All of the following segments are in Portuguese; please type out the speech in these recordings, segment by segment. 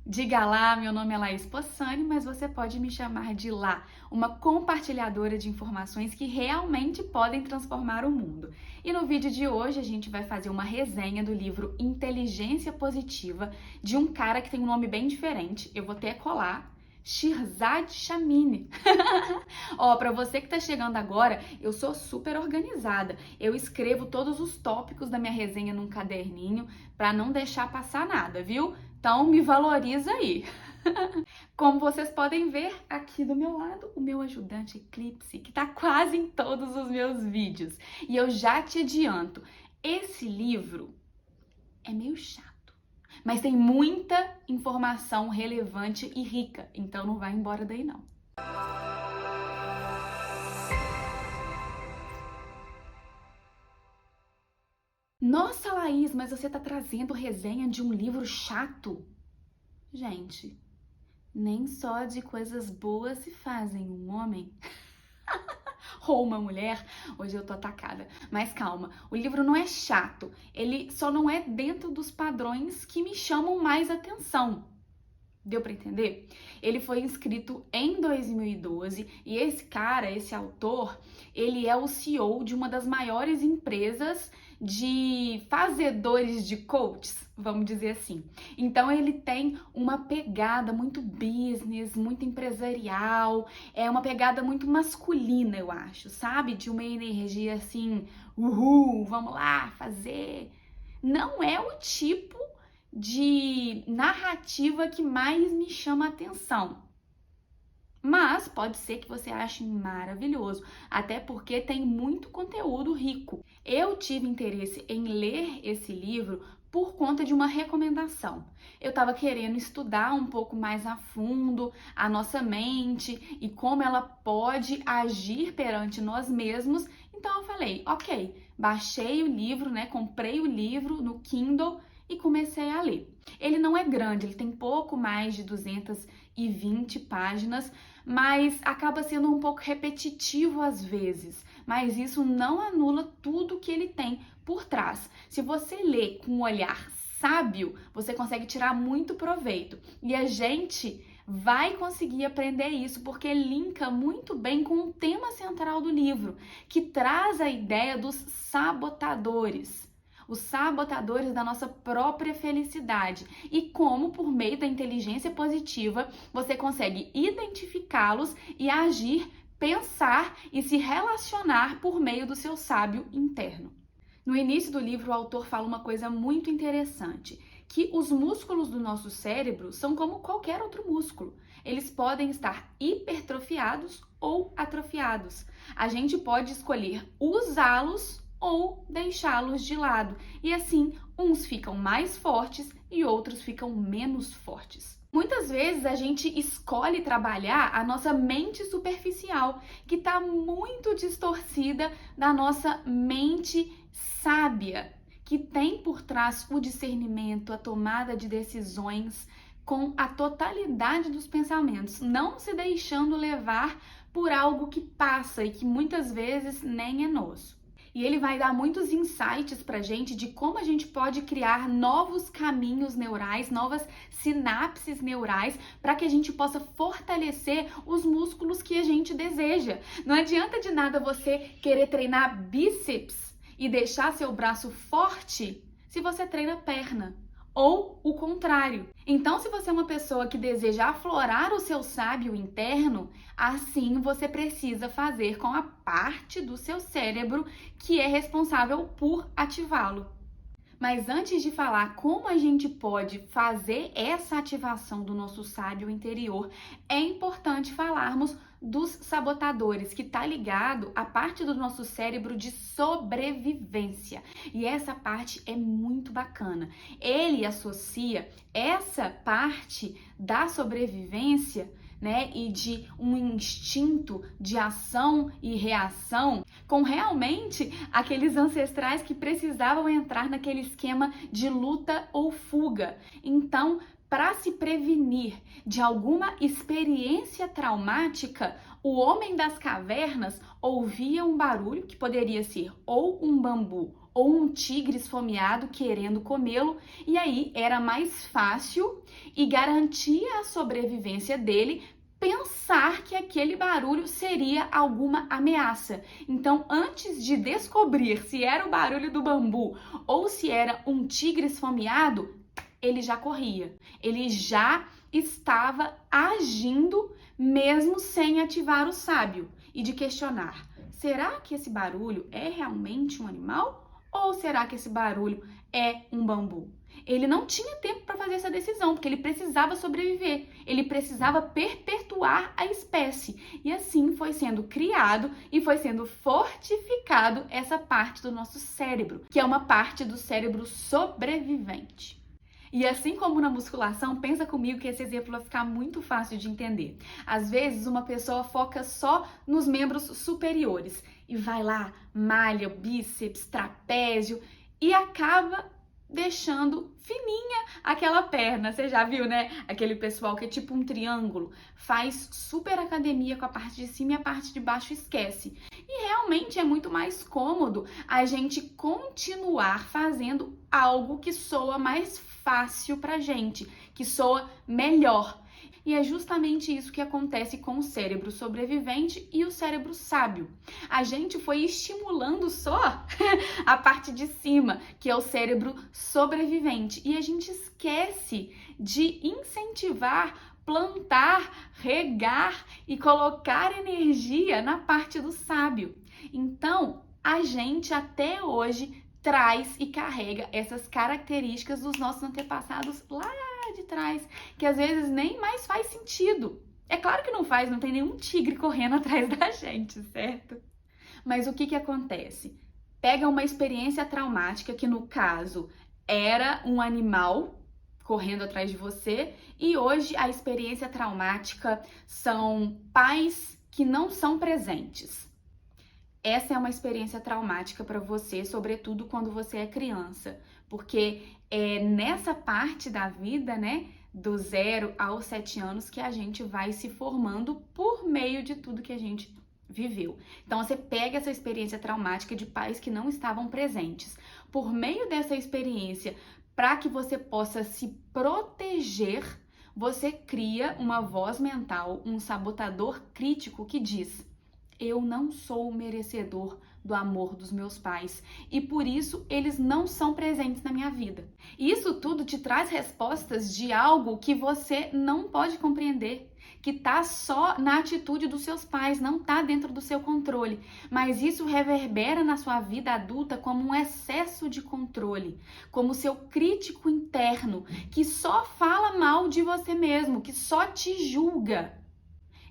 Diga lá, meu nome é Laís Possani, mas você pode me chamar de Lá, uma compartilhadora de informações que realmente podem transformar o mundo. E no vídeo de hoje a gente vai fazer uma resenha do livro Inteligência Positiva, de um cara que tem um nome bem diferente, eu vou até colar, Shirzad Chamine. Ó, pra você que tá chegando agora, eu sou super organizada. Eu escrevo todos os tópicos da minha resenha num caderninho pra não deixar passar nada, viu? Então me valoriza aí. Como vocês podem ver aqui do meu lado, o meu ajudante Eclipse, que tá quase em todos os meus vídeos. E eu já te adianto, esse livro é meio chato, mas tem muita informação relevante e rica, então não vai embora daí não. Nossa, Laís, mas você tá trazendo resenha de um livro chato? Gente, nem só de coisas boas se fazem um homem ou uma mulher. Hoje eu tô atacada. Mas calma, o livro não é chato. Ele só não é dentro dos padrões que me chamam mais atenção. Deu pra entender? Ele foi escrito em 2012 e esse cara, esse autor, ele é o CEO de uma das maiores empresas de fazedores de coaches, vamos dizer assim. Então ele tem uma pegada muito business, muito empresarial, é uma pegada muito masculina, eu acho, sabe? De uma energia assim, uhul, vamos lá, fazer. Não é o tipo de narrativa que mais me chama a atenção. Mas pode ser que você ache maravilhoso, até porque tem muito conteúdo rico. Eu tive interesse em ler esse livro por conta de uma recomendação. Eu estava querendo estudar um pouco mais a fundo a nossa mente e como ela pode agir perante nós mesmos. Então eu falei, ok, baixei o livro, né? Comprei o livro no Kindle e comecei a ler. Ele não é grande, ele tem pouco mais de 220 páginas, mas acaba sendo um pouco repetitivo às vezes. Mas isso não anula tudo que ele tem por trás. Se você lê com um olhar sábio, você consegue tirar muito proveito. E a gente vai conseguir aprender isso porque linka muito bem com o tema central do livro, que traz a ideia dos sabotadores. Os sabotadores da nossa própria felicidade e como, por meio da inteligência positiva, você consegue identificá-los e agir, pensar e se relacionar por meio do seu sábio interno. No início do livro, o autor fala uma coisa muito interessante, que os músculos do nosso cérebro são como qualquer outro músculo. Eles podem estar hipertrofiados ou atrofiados. A gente pode escolher usá-los ou deixá-los de lado. E assim, uns ficam mais fortes e outros ficam menos fortes. Muitas vezes a gente escolhe trabalhar a nossa mente superficial, que está muito distorcida da nossa mente sábia, que tem por trás o discernimento, a tomada de decisões com a totalidade dos pensamentos, não se deixando levar por algo que passa e que muitas vezes nem é nosso. E ele vai dar muitos insights pra gente de como a gente pode criar novos caminhos neurais, novas sinapses neurais, para que a gente possa fortalecer os músculos que a gente deseja. Não adianta de nada você querer treinar bíceps e deixar seu braço forte se você treina perna. Ou o contrário. Então, se você é uma pessoa que deseja aflorar o seu sábio interno, assim você precisa fazer com a parte do seu cérebro que é responsável por ativá-lo. Mas antes de falar como a gente pode fazer essa ativação do nosso sábio interior, é importante falarmos dos sabotadores, que está ligado à parte do nosso cérebro de sobrevivência. E essa parte é muito bacana. Ele associa essa parte da sobrevivência, né, e de um instinto de ação e reação com realmente aqueles ancestrais que precisavam entrar naquele esquema de luta ou fuga. Então, para se prevenir de alguma experiência traumática, o homem das cavernas ouvia um barulho que poderia ser ou um bambu ou um tigre esfomeado querendo comê-lo, e aí era mais fácil e garantia a sobrevivência dele pensar que aquele barulho seria alguma ameaça. Então, antes de descobrir se era o barulho do bambu ou se era um tigre esfomeado, ele já corria. Ele já estava agindo mesmo sem ativar o sábio e de questionar: será que esse barulho é realmente um animal ou será que esse barulho é um bambu? Ele não tinha tempo para fazer essa decisão, porque ele precisava sobreviver, ele precisava perpetuar a espécie. E assim foi sendo criado e foi sendo fortificado essa parte do nosso cérebro, que é uma parte do cérebro sobrevivente. E assim como na musculação, pensa comigo que esse exemplo vai ficar muito fácil de entender. Às vezes, uma pessoa foca só nos membros superiores e vai lá, malha bíceps, trapézio e acaba deixando fininha aquela perna. Você já viu, né? Aquele pessoal que é tipo um triângulo, faz super academia com a parte de cima e a parte de baixo esquece. E realmente é muito mais cômodo a gente continuar fazendo algo que soa mais fácil pra gente, que soa melhor. E é justamente isso que acontece com o cérebro sobrevivente e o cérebro sábio. A gente foi estimulando só a parte de cima, que é o cérebro sobrevivente, e a gente esquece de incentivar, plantar, regar e colocar energia na parte do sábio. Então, a gente até hoje traz e carrega essas características dos nossos antepassados lá de trás, que às vezes nem mais faz sentido. É claro que não faz, não tem nenhum tigre correndo atrás da gente, certo? Mas o que acontece? Pega uma experiência traumática, que no caso era um animal correndo atrás de você, e hoje a experiência traumática são pais que não são presentes. Essa é uma experiência traumática para você, sobretudo quando você é criança, porque é nessa parte da vida, né, do 0 aos 7 anos, que a gente vai se formando por meio de tudo que a gente viveu. Então, você pega essa experiência traumática de pais que não estavam presentes. Por meio dessa experiência, para que você possa se proteger, você cria uma voz mental, um sabotador crítico que diz: eu não sou merecedor do amor dos meus pais e por isso eles não são presentes na minha vida. E isso tudo te traz respostas de algo que você não pode compreender, que tá só na atitude dos seus pais, não tá dentro do seu controle. Mas isso reverbera na sua vida adulta como um excesso de controle, como seu crítico interno, que só fala mal de você mesmo, que só te julga.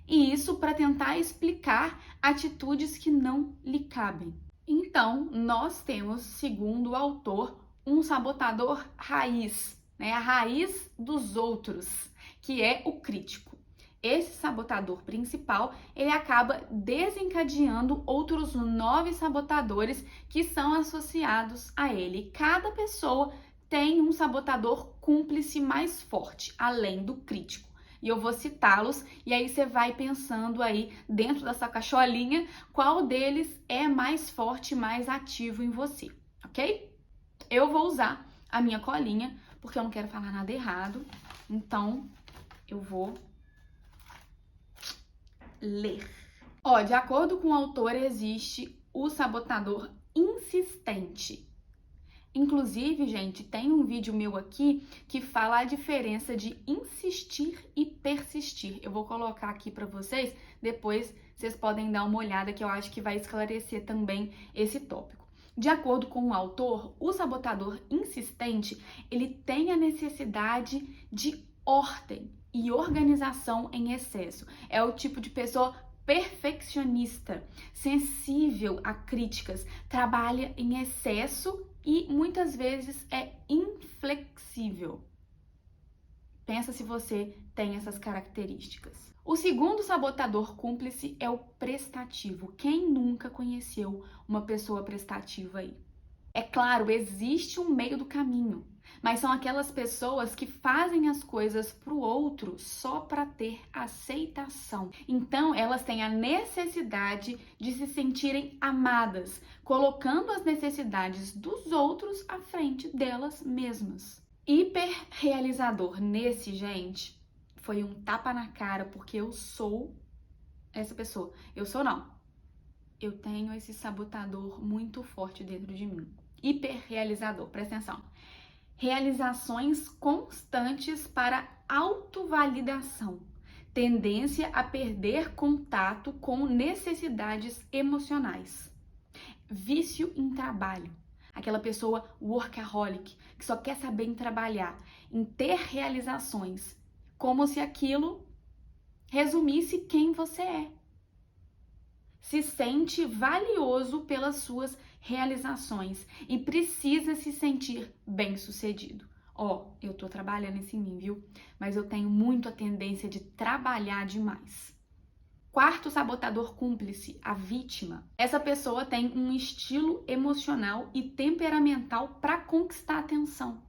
E isso para tentar explicar atitudes que não lhe cabem. Então, nós temos, segundo o autor, um sabotador raiz, né? A raiz dos outros, que é o crítico. Esse sabotador principal, ele acaba desencadeando outros 9 sabotadores que são associados a ele. Cada pessoa tem um sabotador cúmplice mais forte, além do crítico. E eu vou citá-los, e aí você vai pensando aí dentro da sua cacholinha qual deles é mais forte, mais ativo em você, ok? Eu vou usar a minha colinha, porque eu não quero falar nada errado, então eu vou ler. Ó, de acordo com o autor, existe o sabotador insistente. Inclusive, gente, tem um vídeo meu aqui que fala a diferença de insistir e persistir. Eu vou colocar aqui para vocês, depois vocês podem dar uma olhada, que eu acho que vai esclarecer também esse tópico. De acordo com o autor, o sabotador insistente, ele tem a necessidade de ordem e organização em excesso. É o tipo de pessoa perfeccionista, sensível a críticas, trabalha em excesso e muitas vezes é inflexível. Pensa se você tem essas características. O segundo sabotador cúmplice é o prestativo. Quem nunca conheceu uma pessoa prestativa aí? É claro, existe um meio do caminho. mas são aquelas pessoas que fazem as coisas para o outro só para ter aceitação. Então, elas têm a necessidade de se sentirem amadas, colocando as necessidades dos outros à frente delas mesmas. Hiperrealizador nesse, gente, foi um tapa na cara, porque eu sou essa pessoa. Eu sou não. Eu tenho esse sabotador muito forte dentro de mim. Hiperrealizador, presta atenção. Realizações constantes para autovalidação, tendência a perder contato com necessidades emocionais, vício em trabalho, aquela pessoa workaholic que só quer saber em trabalhar, em ter realizações, como se aquilo resumisse quem você é. Se sente valioso pelas suas realizações e precisa se sentir bem-sucedido. Eu tô trabalhando isso em mim, viu? Mas eu tenho muito a tendência de trabalhar demais. Quarto sabotador cúmplice, a vítima. Essa pessoa tem um estilo emocional e temperamental para conquistar a atenção.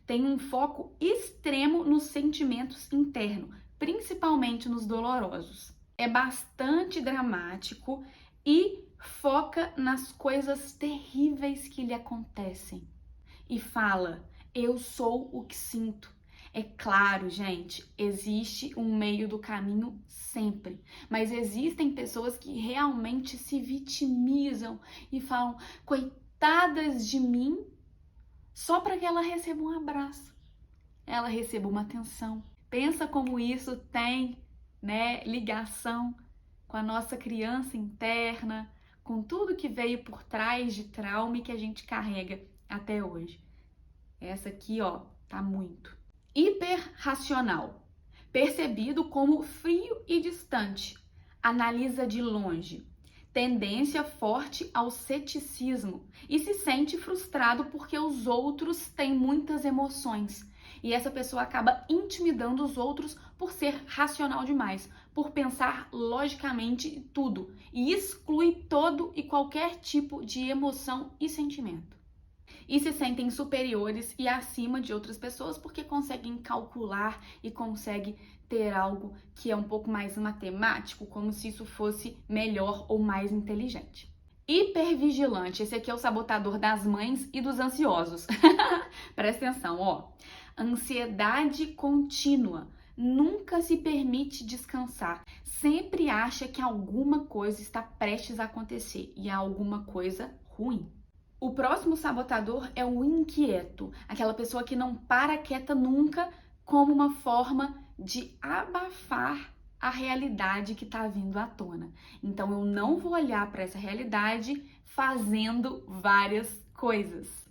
Tem um foco extremo nos sentimentos internos, principalmente nos dolorosos. É bastante dramático e foca nas coisas terríveis que lhe acontecem. E fala, eu sou o que sinto. É claro, gente, existe um meio do caminho sempre, mas existem pessoas que realmente se vitimizam e falam, coitadas de mim, só para que ela receba um abraço, ela receba uma atenção. Pensa como isso tem, ligação com a nossa criança interna, com tudo que veio por trás de trauma e que a gente carrega até hoje. Essa aqui, tá muito. Hiperracional, percebido como frio e distante, analisa de longe, tendência forte ao ceticismo e se sente frustrado porque os outros têm muitas emoções. E essa pessoa acaba intimidando os outros por ser racional demais, por pensar logicamente tudo e exclui todo e qualquer tipo de emoção e sentimento. E se sentem superiores e acima de outras pessoas porque conseguem calcular e conseguem ter algo que é um pouco mais matemático, como se isso fosse melhor ou mais inteligente. Hipervigilante, esse aqui é o sabotador das mães e dos ansiosos. Presta atenção, Ansiedade contínua, nunca se permite descansar, sempre acha que alguma coisa está prestes a acontecer e é alguma coisa ruim. O próximo sabotador é o inquieto, aquela pessoa que não para quieta nunca, como uma forma de abafar a realidade que está vindo à tona. Então eu não vou olhar para essa realidade fazendo várias coisas.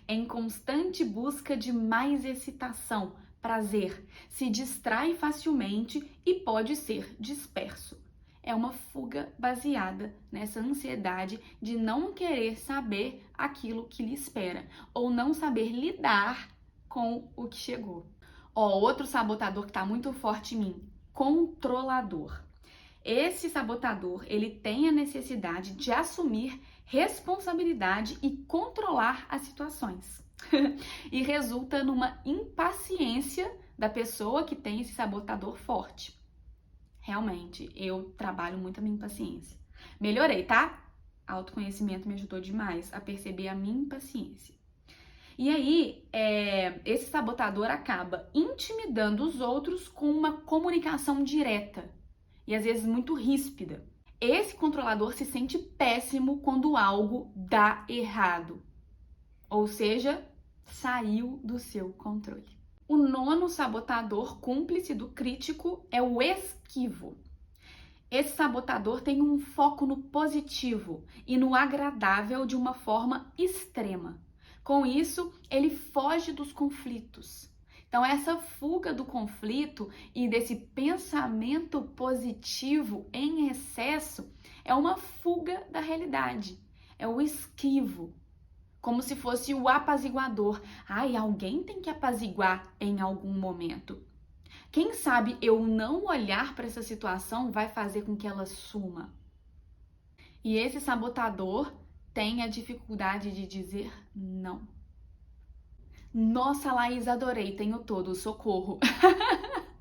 Em constante busca de mais excitação, prazer, se distrai facilmente e pode ser disperso. É uma fuga baseada nessa ansiedade de não querer saber aquilo que lhe espera ou não saber lidar com o que chegou. Outro sabotador que está muito forte em mim, controlador. Esse sabotador, ele tem a necessidade de assumir responsabilidade e controlar as situações. E resulta numa impaciência da pessoa que tem esse sabotador forte. Realmente, eu trabalho muito a minha impaciência. Melhorei, tá? Autoconhecimento me ajudou demais a perceber a minha impaciência. E aí, esse sabotador acaba intimidando os outros com uma comunicação direta e às vezes muito ríspida. Esse controlador se sente péssimo quando algo dá errado, ou seja, saiu do seu controle. O nono sabotador cúmplice do crítico é o esquivo. Esse sabotador tem um foco no positivo e no agradável de uma forma extrema. Com isso, ele foge dos conflitos. Então, essa fuga do conflito e desse pensamento positivo em excesso é uma fuga da realidade, é o esquivo. Como se fosse o apaziguador. Alguém tem que apaziguar em algum momento. Quem sabe eu não olhar para essa situação vai fazer com que ela suma. E esse sabotador tem a dificuldade de dizer não. Nossa, Laís, adorei, tenho todo, socorro.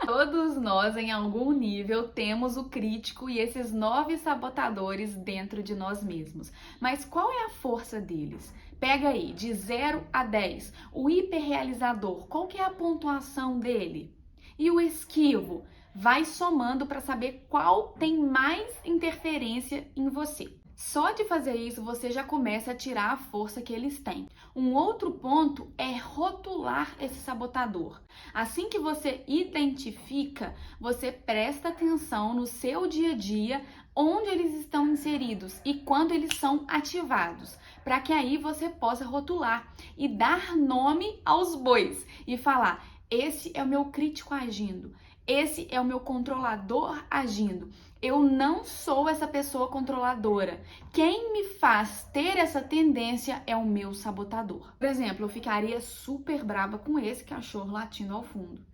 Todos nós, em algum nível, temos o crítico e esses 9 sabotadores dentro de nós mesmos. Mas qual é a força deles? Pega aí, de 0 a 10, o hiperrealizador, qual que é a pontuação dele? E o esquivo? Vai somando para saber qual tem mais interferência em você. Só de fazer isso, você já começa a tirar a força que eles têm. Um outro ponto é rotular esse sabotador. Assim que você identifica, você presta atenção no seu dia a dia, onde eles estão inseridos e quando eles são ativados, para que aí você possa rotular e dar nome aos bois e falar: esse é o meu crítico agindo, esse é o meu controlador agindo. Eu não sou essa pessoa controladora. Quem me faz ter essa tendência é o meu sabotador. Por exemplo, eu ficaria super brava com esse cachorro latindo ao fundo.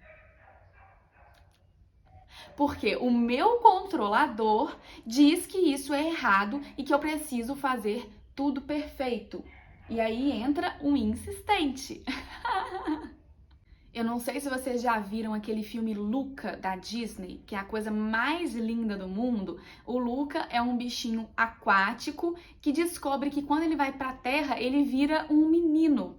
Porque o meu controlador diz que isso é errado e que eu preciso fazer tudo perfeito. E aí entra um insistente. Eu não sei se vocês já viram aquele filme Luca da Disney, que é a coisa mais linda do mundo. O Luca é um bichinho aquático que descobre que quando ele vai para a terra, ele vira um menino.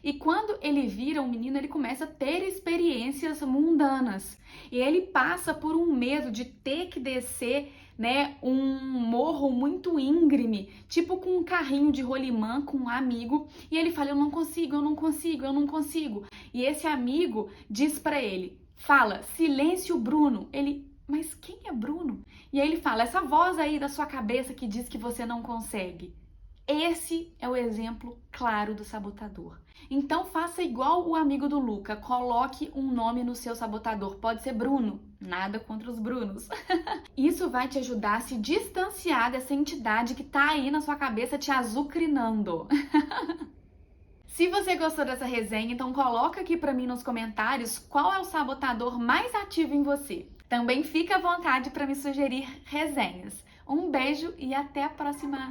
E quando ele vira um menino, ele começa a ter experiências mundanas. E ele passa por um medo de ter que descer, né, um morro muito íngreme, tipo com um carrinho de rolimã com um amigo, e ele fala: eu não consigo, eu não consigo, eu não consigo. E esse amigo diz pra ele, fala: silêncio, Bruno. Ele: mas quem é Bruno? E aí ele fala: essa voz aí da sua cabeça que diz que você não consegue. Esse é o exemplo claro do sabotador. Então faça igual o amigo do Luca, coloque um nome no seu sabotador. Pode ser Bruno, nada contra os Brunos. Isso vai te ajudar a se distanciar dessa entidade que tá aí na sua cabeça te azucrinando. Se você gostou dessa resenha, então coloca aqui pra mim nos comentários qual é o sabotador mais ativo em você. Também fica à vontade para me sugerir resenhas. Um beijo e até a próxima!